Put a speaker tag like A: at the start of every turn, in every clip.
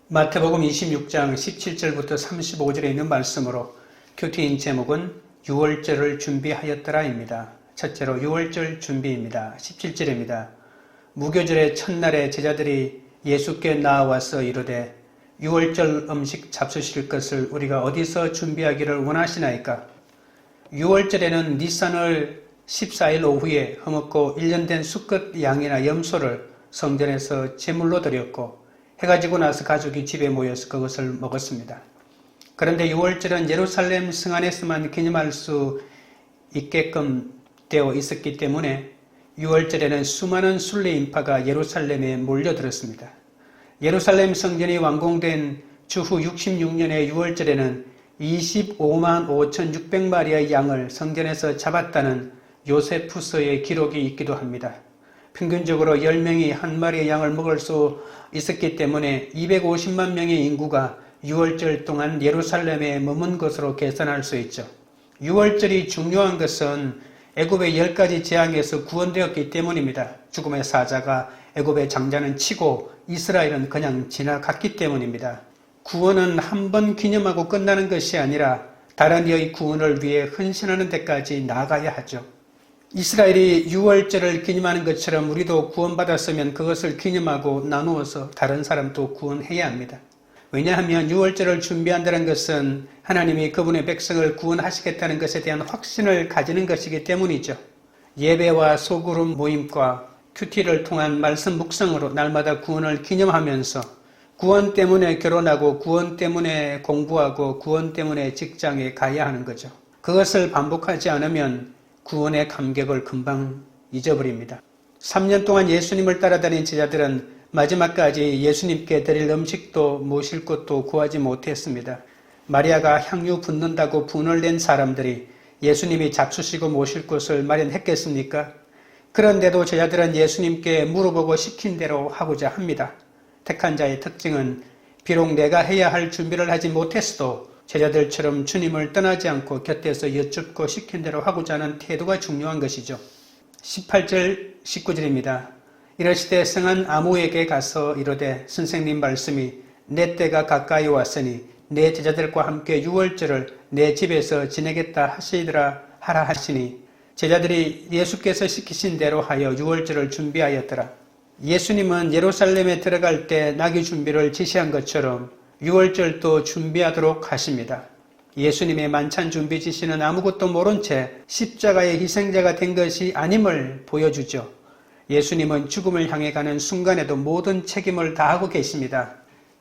A: 마태복음 26장 17절부터 35절에 있는 말씀으로 큐티인 제목은 유월절을 준비하였더라입니다. 첫째로 유월절 준비입니다. 17절입니다. 무교절의 첫날에 제자들이 예수께 나와서 이르되 유월절 음식 잡수실 것을 우리가 어디서 준비하기를 원하시나이까? 유월절에는 니산월 14일 오후에 허먹고 1년 된 수컷 양이나 염소를 성전에서 제물로 드렸고 해가 지고 나서 가족이 집에 모여서 그것을 먹었습니다. 그런데 유월절은 예루살렘 성 안에서만 기념할 수 있게끔 되어 있었기 때문에 유월절에는 수많은 순례 인파가 예루살렘에 몰려들었습니다. 예루살렘 성전이 완공된 주후 66년의 유월절에는 25만 5,600마리의 양을 성전에서 잡았다는 요세푸서의 기록이 있기도 합니다. 평균적으로 10명이 한 마리의 양을 먹을 수 있었기 때문에 250만 명의 인구가 유월절 동안 예루살렘에 머문 것으로 계산할 수 있죠. 유월절이 중요한 것은 애굽의 10가지 재앙에서 구원되었기 때문입니다. 죽음의 사자가 애굽의 장자는 치고 이스라엘은 그냥 지나갔기 때문입니다. 구원은 한 번 기념하고 끝나는 것이 아니라 다른 이의 구원을 위해 헌신하는 데까지 나아가야 하죠. 이스라엘이 유월절을 기념하는 것처럼 우리도 구원받았으면 그것을 기념하고 나누어서 다른 사람도 구원해야 합니다. 왜냐하면 유월절을 준비한다는 것은 하나님이 그분의 백성을 구원하시겠다는 것에 대한 확신을 가지는 것이기 때문이죠. 예배와 소그룹 모임과 큐티를 통한 말씀 묵상으로 날마다 구원을 기념하면서 구원 때문에 결혼하고 구원 때문에 공부하고 구원 때문에 직장에 가야 하는 거죠. 그것을 반복하지 않으면 구원의 감격을 금방 잊어버립니다. 3년 동안 예수님을 따라다닌 제자들은 마지막까지 예수님께 드릴 음식도 모실 것도 구하지 못했습니다. 마리아가 향유 붓는다고 분을 낸 사람들이 예수님이 잡수시고 모실 곳을 마련했겠습니까? 그런데도 제자들은 예수님께 물어보고 시킨 대로 하고자 합니다. 택한 자의 특징은 비록 내가 해야 할 준비를 하지 못했어도 제자들처럼 주님을 떠나지 않고 곁에서 여쭙고 시킨 대로 하고자 하는 태도가 중요한 것이죠. 18절 19절입니다. 이러시되 성한 아무에게 가서 이르되 선생님 말씀이 내 때가 가까이 왔으니 내 제자들과 함께 유월절을 내 집에서 지내겠다 하시더라 하라 하시니 제자들이 예수께서 시키신 대로 하여 유월절을 준비하였더라. 예수님은 예루살렘에 들어갈 때 나귀 준비를 지시한 것처럼 유월절도 준비하도록 하십니다. 예수님의 만찬 준비 지시는 아무것도 모른 채 십자가의 희생자가 된 것이 아님을 보여주죠. 예수님은 죽음을 향해 가는 순간에도 모든 책임을 다하고 계십니다.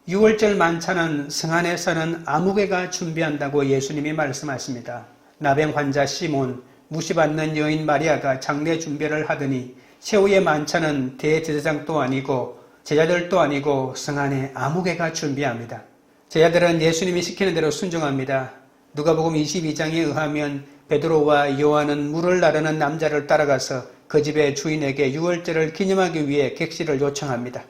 A: 유월절 만찬은 성 안에서는 아무개가 준비한다고 예수님이 말씀하십니다. 나병 환자 시몬, 무시받는 여인 마리아가 장례 준비를 하더니 최후의 만찬은 대제사장도 아니고 제자들도 아니고 성 안에 아무개가 준비합니다. 제자들은 예수님이 시키는 대로 순종합니다. 누가복음 22장에 의하면 베드로와 요한은 물을 나르는 남자를 따라가서 그 집의 주인에게 유월절을 기념하기 위해 객실을 요청합니다.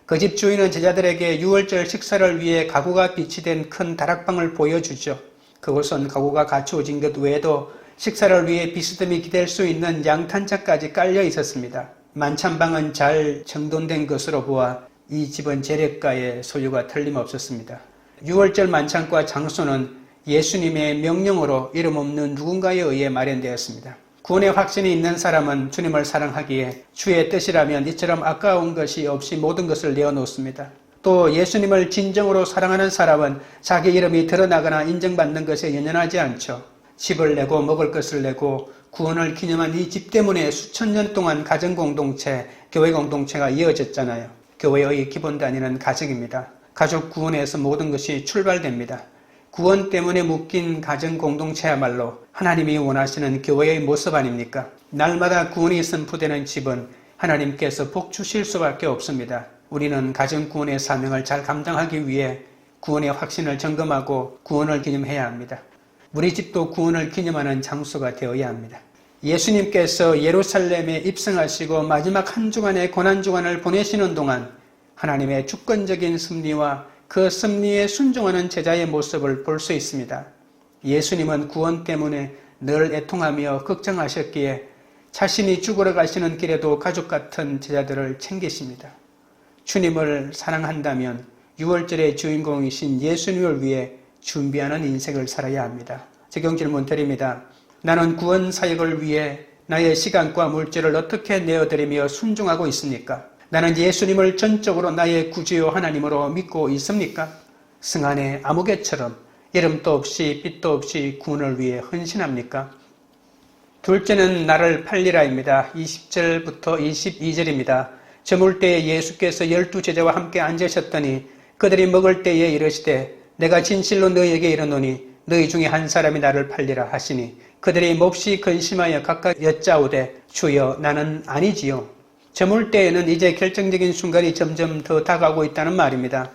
A: 그 집 주인은 제자들에게 유월절 식사를 위해 가구가 비치된 큰 다락방을 보여주죠. 그곳은 가구가 갖추어진 것 외에도 식사를 위해 비스듬히 기댈 수 있는 양탄자까지 깔려 있었습니다. 만찬방은 잘 정돈된 것으로 보아 이 집은 재래가의 소유가 틀림없었습니다. 유월절 만찬과 장소는 예수님의 명령으로 이름 없는 누군가에 의해 마련되었습니다. 구원의 확신이 있는 사람은 주님을 사랑하기에 주의 뜻이라면 이처럼 아까운 것이 없이 모든 것을 내어놓습니다. 또 예수님을 진정으로 사랑하는 사람은 자기 이름이 드러나거나 인정받는 것에 연연하지 않죠. 집을 내고 먹을 것을 내고 구원을 기념한 이 집 때문에 수천 년 동안 가정공동체, 교회공동체가 이어졌잖아요. 교회의 기본 단위는 가정입니다. 가족 구원에서 모든 것이 출발됩니다. 구원 때문에 묶인 가정공동체야말로 하나님이 원하시는 교회의 모습 아닙니까? 날마다 구원이 선포되는 집은 하나님께서 복 주실 수밖에 없습니다. 우리는 가정구원의 사명을 잘 감당하기 위해 구원의 확신을 점검하고 구원을 기념해야 합니다. 우리 집도 구원을 기념하는 장소가 되어야 합니다. 예수님께서 예루살렘에 입성하시고 마지막 한 주간의 고난주간을 보내시는 동안 하나님의 주권적인 섭리와 그 섭리에 순종하는 제자의 모습을 볼 수 있습니다. 예수님은 구원 때문에 늘 애통하며 걱정하셨기에 자신이 죽으러 가시는 길에도 가족 같은 제자들을 챙기십니다. 주님을 사랑한다면 유월절의 주인공이신 예수님을 위해 준비하는 인생을 살아야 합니다. 적용 질문 드립니다. 나는 구원 사역을 위해 나의 시간과 물질을 어떻게 내어드리며 순종하고 있습니까? 나는 예수님을 전적으로 나의 구주요 하나님으로 믿고 있습니까? 승한의 아무개처럼 이름도 없이 빛도 없이 구원을 위해 헌신합니까? 둘째는 나를 팔리라입니다. 20절부터 22절입니다. 저물 때에 예수께서 12제자와 함께 앉으셨더니 그들이 먹을 때에 이르시되 내가 진실로 너희에게 이르노니 너희 중에 한 사람이 나를 팔리라 하시니 그들이 몹시 근심하여 각각 여짜오되 주여 나는 아니지요. 저물 때에는 이제 결정적인 순간이 점점 더 다가오고 있다는 말입니다.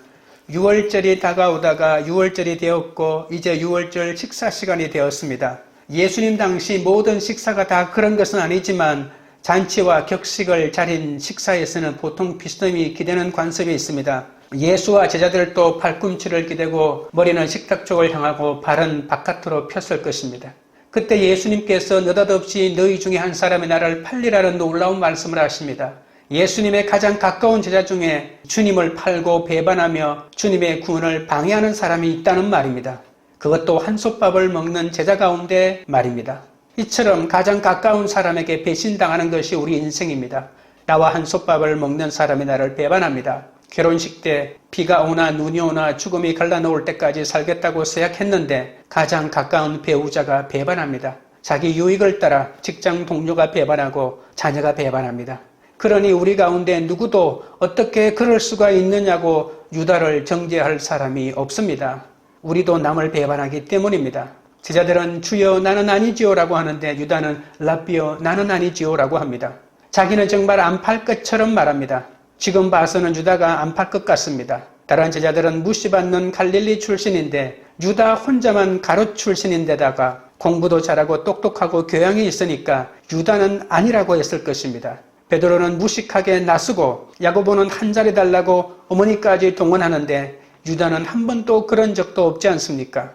A: 6월절이 다가오다가 6월절이 되었고 이제 6월절 식사 시간이 되었습니다. 예수님 당시 모든 식사가 다 그런 것은 아니지만 잔치와 격식을 차린 식사에서는 보통 비스듬히 기대는 관습이 있습니다. 예수와 제자들도 팔꿈치를 기대고 머리는 식탁 쪽을 향하고 발은 바깥으로 폈을 것입니다. 그때 예수님께서 느닷없이 너희 중에 한 사람이 나를 팔리라는 놀라운 말씀을 하십니다. 예수님의 가장 가까운 제자 중에 주님을 팔고 배반하며 주님의 구원을 방해하는 사람이 있다는 말입니다. 그것도 한솥밥을 먹는 제자 가운데 말입니다. 이처럼 가장 가까운 사람에게 배신당하는 것이 우리 인생입니다. 나와 한솥밥을 먹는 사람이 나를 배반합니다. 결혼식 때 비가 오나 눈이 오나 죽음이 갈라놓을 때까지 살겠다고 생각했는데 가장 가까운 배우자가 배반합니다. 자기 유익을 따라 직장 동료가 배반하고 자녀가 배반합니다. 그러니 우리 가운데 누구도 어떻게 그럴 수가 있느냐고 유다를 정죄할 사람이 없습니다. 우리도 남을 배반하기 때문입니다. 제자들은 주여 나는 아니지요 라고 하는데 유다는 라비여 나는 아니지요 라고 합니다. 자기는 정말 안 팔 것처럼 말합니다. 지금 봐서는 유다가 안 팔 것 같습니다. 다른 제자들은 무시받는 갈릴리 출신인데 유다 혼자만 가롯 출신인데다가 공부도 잘하고 똑똑하고 교양이 있으니까 유다는 아니라고 했을 것입니다. 베드로는 무식하게 나서고 야고보는 한 자리 달라고 어머니까지 동원하는데 유다는 한 번도 그런 적도 없지 않습니까?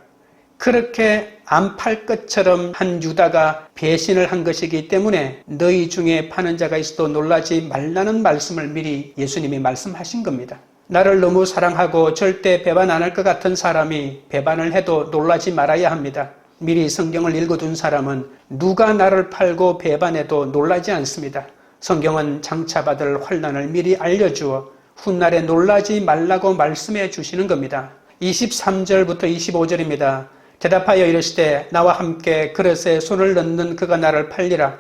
A: 그렇게 안 팔 것처럼 한 유다가 배신을 한 것이기 때문에 너희 중에 파는 자가 있어도 놀라지 말라는 말씀을 미리 예수님이 말씀하신 겁니다. 나를 너무 사랑하고 절대 배반 안 할 것 같은 사람이 배반을 해도 놀라지 말아야 합니다. 미리 성경을 읽어둔 사람은 누가 나를 팔고 배반해도 놀라지 않습니다. 성경은 장차받을 환난을 미리 알려주어 훗날에 놀라지 말라고 말씀해 주시는 겁니다. 23절부터 25절입니다. 대답하여 이르시되 나와 함께 그릇에 손을 넣는 그가 나를 팔리라.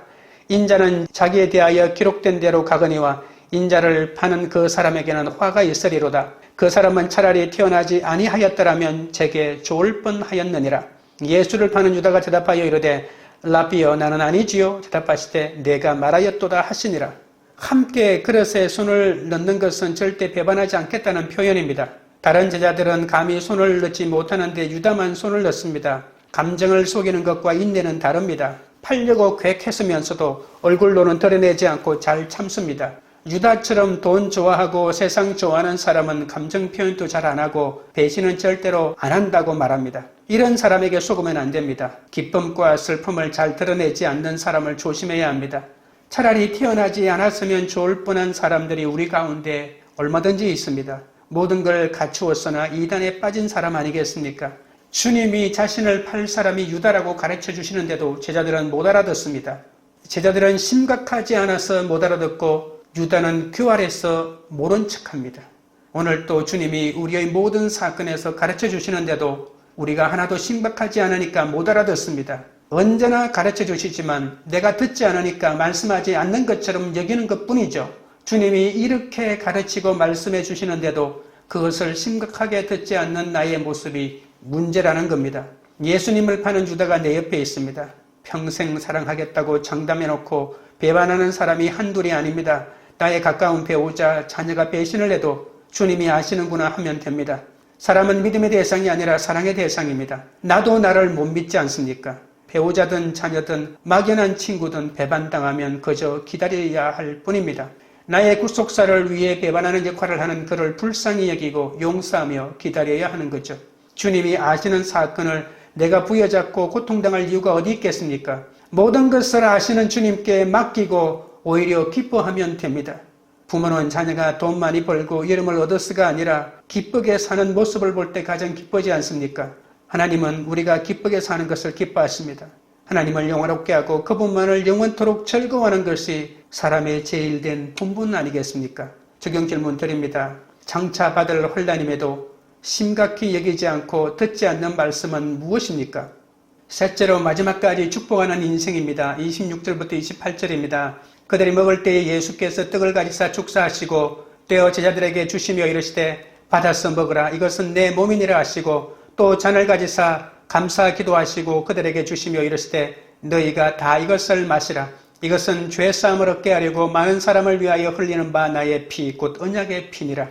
A: 인자는 자기에 대하여 기록된 대로 가거니와 인자를 파는 그 사람에게는 화가 있으리로다. 그 사람은 차라리 태어나지 아니하였더라면 제게 좋을 뻔하였느니라. 예수를 파는 유다가 대답하여 이르되 라비여 나는 아니지요. 대답하시되 내가 말하였도다 하시니라. 함께 그릇에 손을 넣는 것은 절대 배반하지 않겠다는 표현입니다. 다른 제자들은 감히 손을 넣지 못하는데 유다만 손을 넣습니다. 감정을 속이는 것과 인내는 다릅니다. 팔려고 계획했으면서도 얼굴로는 드러내지 않고 잘 참습니다. 유다처럼 돈 좋아하고 세상 좋아하는 사람은 감정 표현도 잘 안 하고 배신은 절대로 안 한다고 말합니다. 이런 사람에게 속으면 안 됩니다. 기쁨과 슬픔을 잘 드러내지 않는 사람을 조심해야 합니다. 차라리 태어나지 않았으면 좋을 뻔한 사람들이 우리 가운데 얼마든지 있습니다. 모든 걸 갖추었으나 이단에 빠진 사람 아니겠습니까? 주님이 자신을 팔 사람이 유다라고 가르쳐 주시는데도 제자들은 못 알아듣습니다. 제자들은 심각하지 않아서 못 알아듣고 유다는 교활해서 모른 척합니다. 오늘 또 주님이 우리의 모든 사건에서 가르쳐 주시는데도 우리가 하나도 심각하지 않으니까 못 알아듣습니다. 언제나 가르쳐 주시지만 내가 듣지 않으니까 말씀하지 않는 것처럼 여기는 것뿐이죠. 주님이 이렇게 가르치고 말씀해 주시는데도 그것을 심각하게 듣지 않는 나의 모습이 문제라는 겁니다. 예수님을 파는 유다가 내 옆에 있습니다. 평생 사랑하겠다고 장담해놓고 배반하는 사람이 한둘이 아닙니다. 나의 가까운 배우자, 자녀가 배신을 해도 주님이 아시는구나 하면 됩니다. 사람은 믿음의 대상이 아니라 사랑의 대상입니다. 나도 나를 못 믿지 않습니까? 배우자든 자녀든 막연한 친구든 배반당하면 그저 기다려야 할 뿐입니다. 나의 구속사를 위해 배반하는 역할을 하는 그를 불쌍히 여기고 용서하며 기다려야 하는 거죠. 주님이 아시는 사건을 내가 부여잡고 고통당할 이유가 어디 있겠습니까? 모든 것을 아시는 주님께 맡기고 오히려 기뻐하면 됩니다. 부모는 자녀가 돈 많이 벌고 이름을 얻어서가 아니라 기쁘게 사는 모습을 볼 때 가장 기쁘지 않습니까? 하나님은 우리가 기쁘게 사는 것을 기뻐하십니다. 하나님을 영화롭게 하고 그분만을 영원토록 즐거워하는 것이 사람의 제일된 본분 아니겠습니까? 적용 질문 드립니다. 장차 받을 혼란임에도 심각히 여기지 않고 듣지 않는 말씀은 무엇입니까? 셋째로 마지막까지 축복하는 인생입니다. 26절부터 28절입니다. 그들이 먹을 때에 예수께서 떡을 가지사 축사하시고 떼어 제자들에게 주시며 이르시되 받아서 먹으라 이것은 내 몸이니라 하시고 또 잔을 가지사 감사 기도하시고 그들에게 주시며 이르시되 너희가 다 이것을 마시라 이것은 죄사함을 얻게 하려고 많은 사람을 위하여 흘리는 바 나의 피 곧 언약의 피니라.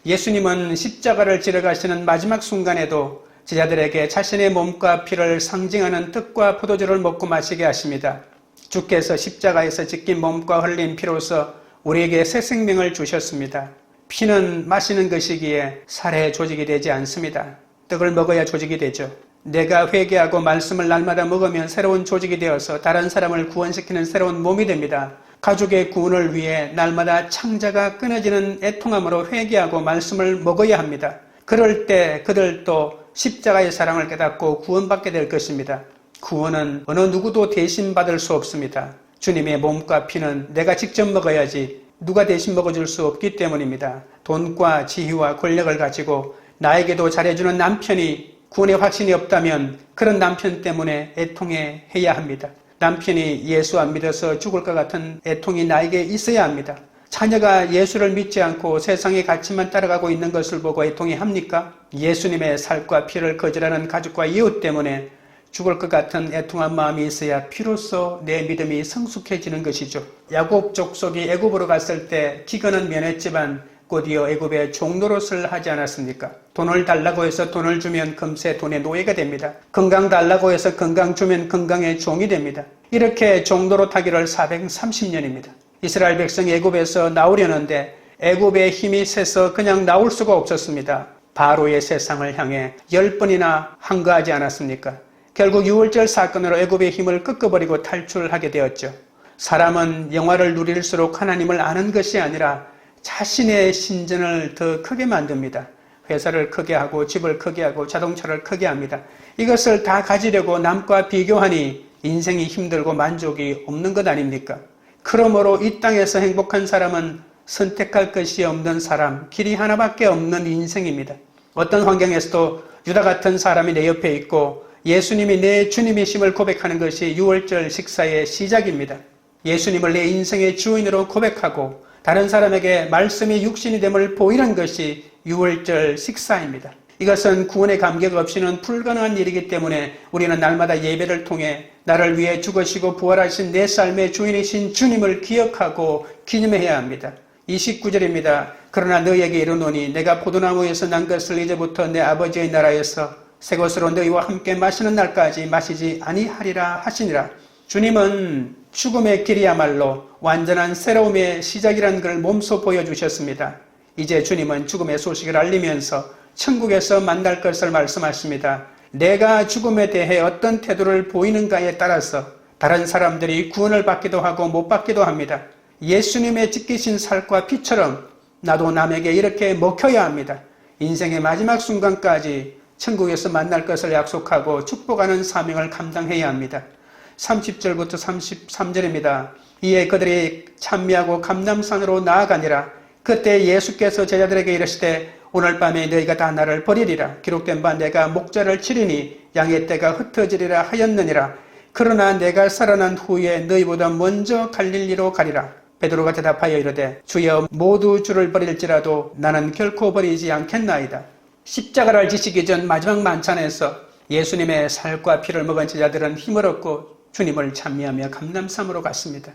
A: 예수님은 십자가를 지러 가시는 마지막 순간에도 제자들에게 자신의 몸과 피를 상징하는 떡과 포도주를 먹고 마시게 하십니다. 주께서 십자가에서 지킨 몸과 흘린 피로서 우리에게 새 생명을 주셨습니다. 피는 마시는 것이기에 살의 조직이 되지 않습니다. 떡을 먹어야 조직이 되죠. 내가 회개하고 말씀을 날마다 먹으면 새로운 조직이 되어서 다른 사람을 구원시키는 새로운 몸이 됩니다. 가족의 구원을 위해 날마다 창자가 끊어지는 애통함으로 회개하고 말씀을 먹어야 합니다. 그럴 때 그들도 십자가의 사랑을 깨닫고 구원받게 될 것입니다. 구원은 어느 누구도 대신 받을 수 없습니다. 주님의 몸과 피는 내가 직접 먹어야지 누가 대신 먹어줄 수 없기 때문입니다. 돈과 지위와 권력을 가지고 나에게도 잘해주는 남편이 구원의 확신이 없다면 그런 남편 때문에 애통해야 합니다. 남편이 예수 안 믿어서 죽을 것 같은 애통이 나에게 있어야 합니다. 자녀가 예수를 믿지 않고 세상의 가치만 따라가고 있는 것을 보고 애통해합니까? 예수님의 살과 피를 거절하는 가족과 이웃 때문에 죽을 것 같은 애통한 마음이 있어야 비로소 내 믿음이 성숙해지는 것이죠. 야곱 족속이 애굽으로 갔을 때 기근은 면했지만 곧이어 애굽의 종노릇을 하지 않았습니까? 돈을 달라고 해서 돈을 주면 금세 돈의 노예가 됩니다. 건강 달라고 해서 건강 주면 건강의 종이 됩니다. 이렇게 종노릇하기를 430년입니다. 이스라엘 백성이 애굽에서 나오려는데 애굽의 힘이 세서 그냥 나올 수가 없었습니다. 바로의 세상을 향해 10번이나 항거하지 않았습니까? 결국 유월절 사건으로 애굽의 힘을 꺾어버리고 탈출하게 되었죠. 사람은 영화를 누릴수록 하나님을 아는 것이 아니라 자신의 신전을 더 크게 만듭니다. 회사를 크게 하고 집을 크게 하고 자동차를 크게 합니다. 이것을 다 가지려고 남과 비교하니 인생이 힘들고 만족이 없는 것 아닙니까? 그러므로 이 땅에서 행복한 사람은 선택할 것이 없는 사람, 길이 하나밖에 없는 인생입니다. 어떤 환경에서도 유다 같은 사람이 내 옆에 있고 예수님이 내 주님이심을 고백하는 것이 유월절 식사의 시작입니다. 예수님을 내 인생의 주인으로 고백하고 다른 사람에게 말씀이 육신이 됨을 보이는 것이 유월절 식사입니다. 이것은 구원의 감격 없이는 불가능한 일이기 때문에 우리는 날마다 예배를 통해 나를 위해 죽으시고 부활하신 내 삶의 주인이신 주님을 기억하고 기념해야 합니다. 29절입니다. 그러나 너희에게 이르노니 내가 포도나무에서 난 것을 이제부터 내 아버지의 나라에서 새 것으로 너희와 함께 마시는 날까지 마시지 아니하리라 하시니라. 주님은 죽음의 길이야말로 완전한 새로움의 시작이라는 걸 몸소 보여주셨습니다. 이제 주님은 죽음의 소식을 알리면서 천국에서 만날 것을 말씀하십니다. 내가 죽음에 대해 어떤 태도를 보이는가에 따라서 다른 사람들이 구원을 받기도 하고 못 받기도 합니다. 예수님의 지키신 살과 피처럼 나도 남에게 이렇게 먹혀야 합니다. 인생의 마지막 순간까지 천국에서 만날 것을 약속하고 축복하는 사명을 감당해야 합니다. 30절부터 33절입니다. 이에 그들이 찬미하고 감람산으로 나아가니라. 그때 예수께서 제자들에게 이르시되 오늘 밤에 너희가 다 나를 버리리라. 기록된 바 내가 목자를 치리니 양의 떼가 흩어지리라 하였느니라. 그러나 내가 살아난 후에 너희보다 먼저 갈릴리로 가리라. 베드로가 대답하여 이르되 주여 모두 주를 버릴지라도 나는 결코 버리지 않겠나이다. 십자가를 지시기 전 마지막 만찬에서 예수님의 살과 피를 먹은 제자들은 힘을 얻고 주님을 찬미하며 감람산으로 갔습니다.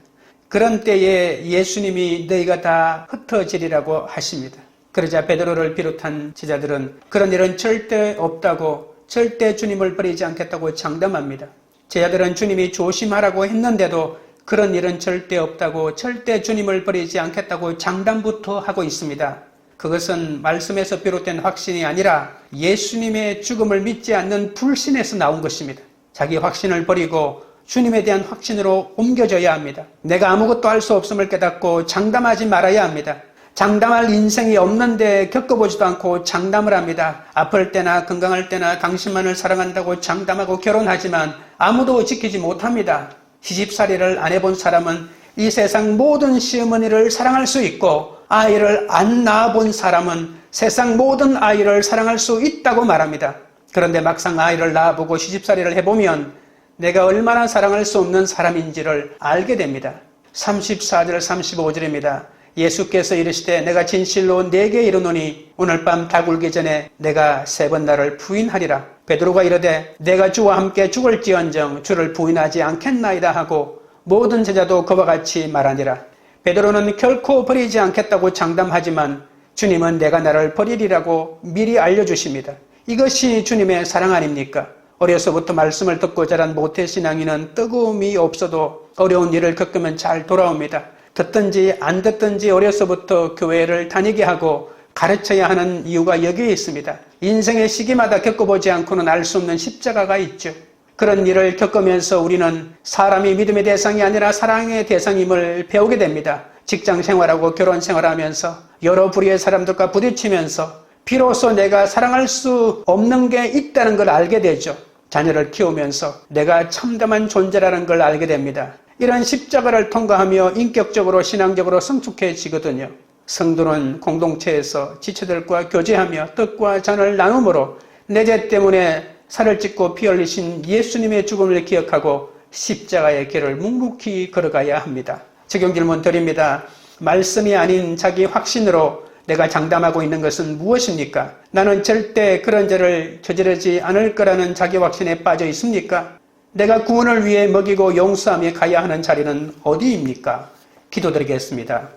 A: 그런 때에 예수님이 너희가 다 흩어지리라고 하십니다. 그러자 베드로를 비롯한 제자들은 그런 일은 절대 없다고, 절대 주님을 버리지 않겠다고 장담합니다. 제자들은 주님이 조심하라고 했는데도 그런 일은 절대 없다고, 절대 주님을 버리지 않겠다고 장담부터 하고 있습니다. 그것은 말씀에서 비롯된 확신이 아니라 예수님의 죽음을 믿지 않는 불신에서 나온 것입니다. 자기 확신을 버리고 주님에 대한 확신으로 옮겨져야 합니다. 내가 아무것도 할 수 없음을 깨닫고 장담하지 말아야 합니다. 장담할 인생이 없는데 겪어보지도 않고 장담을 합니다. 아플 때나 건강할 때나 당신만을 사랑한다고 장담하고 결혼하지만 아무도 지키지 못합니다. 시집살이를 안 해본 사람은 이 세상 모든 시어머니를 사랑할 수 있고, 아이를 안 낳아본 사람은 세상 모든 아이를 사랑할 수 있다고 말합니다. 그런데 막상 아이를 낳아보고 시집살이를 해보면 내가 얼마나 사랑할 수 없는 사람인지를 알게 됩니다. 34절 35절입니다. 예수께서 이르시되 내가 진실로 네게 이르노니 오늘 밤 닭 울기 전에 내가 3번 나를 부인하리라. 베드로가 이르되 내가 주와 함께 죽을지언정 주를 부인하지 않겠나이다 하고 모든 제자도 그와 같이 말하니라. 베드로는 결코 버리지 않겠다고 장담하지만 주님은 내가 나를 버리리라고 미리 알려주십니다. 이것이 주님의 사랑 아닙니까? 어려서부터 말씀을 듣고 자란 모태신앙인은 뜨거움이 없어도 어려운 일을 겪으면 잘 돌아옵니다. 듣든지 안 듣든지 어려서부터 교회를 다니게 하고 가르쳐야 하는 이유가 여기에 있습니다. 인생의 시기마다 겪어보지 않고는 알 수 없는 십자가가 있죠. 그런 일을 겪으면서 우리는 사람이 믿음의 대상이 아니라 사랑의 대상임을 배우게 됩니다. 직장 생활하고 결혼 생활하면서 여러 부류의 사람들과 부딪히면서 비로소 내가 사랑할 수 없는 게 있다는 걸 알게 되죠. 자녀를 키우면서 내가 참담한 존재라는 걸 알게 됩니다. 이런 십자가를 통과하며 인격적으로 신앙적으로 성숙해지거든요. 성도는 공동체에서 지체들과 교제하며 떡과 잔을 나눔으로 내 죄 때문에 살을 찢고 피 흘리신 예수님의 죽음을 기억하고 십자가의 길을 묵묵히 걸어가야 합니다. 적용 질문 드립니다. 말씀이 아닌 자기 확신으로 내가 장담하고 있는 것은 무엇입니까? 나는 절대 그런 죄를 저지르지 않을 거라는 자기 확신에 빠져 있습니까? 내가 구원을 위해 먹이고 용서하며 가야 하는 자리는 어디입니까? 기도드리겠습니다.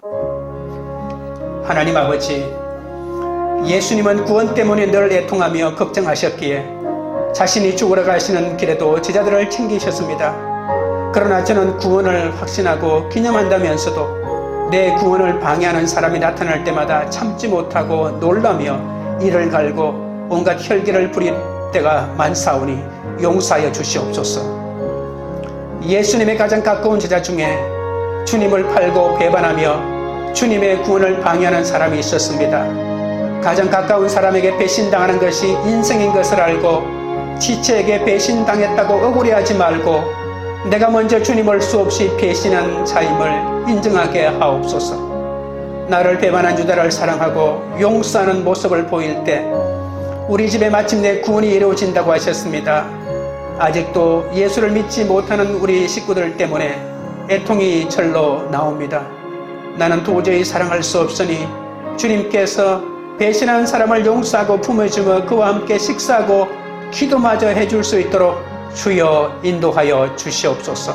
A: 하나님 아버지, 예수님은 구원 때문에 늘 애통하며 걱정하셨기에 자신이 죽으러 가시는 길에도 제자들을 챙기셨습니다. 그러나 저는 구원을 확신하고 기념한다면서도 내 구원을 방해하는 사람이 나타날 때마다 참지 못하고 놀라며 이를 갈고 온갖 혈기를 부릴 때가 많사오니 용서하여 주시옵소서. 예수님의 가장 가까운 제자 중에 주님을 팔고 배반하며 주님의 구원을 방해하는 사람이 있었습니다. 가장 가까운 사람에게 배신당하는 것이 인생인 것을 알고 지체에게 배신당했다고 억울해하지 말고 내가 먼저 주님을 수없이 배신한 자임을 인정하게 하옵소서. 나를 배반한 유다를 사랑하고 용서하는 모습을 보일 때 우리 집에 마침내 구원이 이루어진다고 하셨습니다. 아직도 예수를 믿지 못하는 우리 식구들 때문에 애통이 절로 나옵니다. 나는 도저히 사랑할 수 없으니 주님께서 배신한 사람을 용서하고 품어주며 그와 함께 식사하고 기도마저 해줄 수 있도록 주여 인도하여 주시옵소서.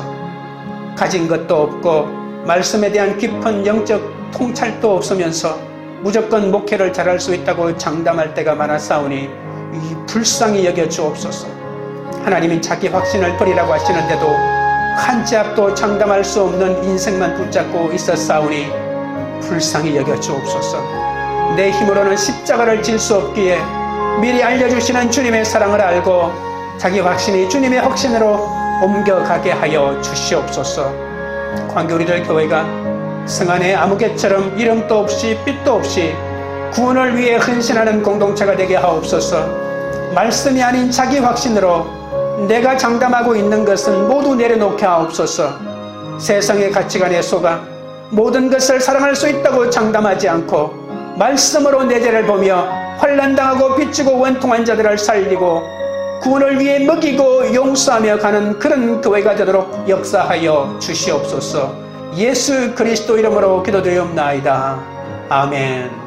A: 가진 것도 없고 말씀에 대한 깊은 영적 통찰도 없으면서 무조건 목회를 잘할 수 있다고 장담할 때가 많았사오니 불쌍히 여겨 주옵소서. 하나님이 자기 확신을 버리라고 하시는데도 한 치 앞도 장담할 수 없는 인생만 붙잡고 있었사오니 불쌍히 여겨 주옵소서. 내 힘으로는 십자가를 질 수 없기에 미리 알려주시는 주님의 사랑을 알고 자기 확신이 주님의 확신으로 옮겨가게 하여 주시옵소서. 관계 우리들 교회가 성안의 아무개처럼 이름도 없이 빛도 없이 구원을 위해 헌신하는 공동체가 되게 하옵소서. 말씀이 아닌 자기 확신으로 내가 장담하고 있는 것은 모두 내려놓게 하옵소서. 세상의 가치관에 속아 모든 것을 사랑할 수 있다고 장담하지 않고 말씀으로 내 죄를 보며 환난당하고 빚지고 원통한 자들을 살리고 구원을 위해 먹이고 용서하며 가는 그런 교회가 되도록 역사하여 주시옵소서. 예수 그리스도 이름으로 기도드리옵나이다. 아멘.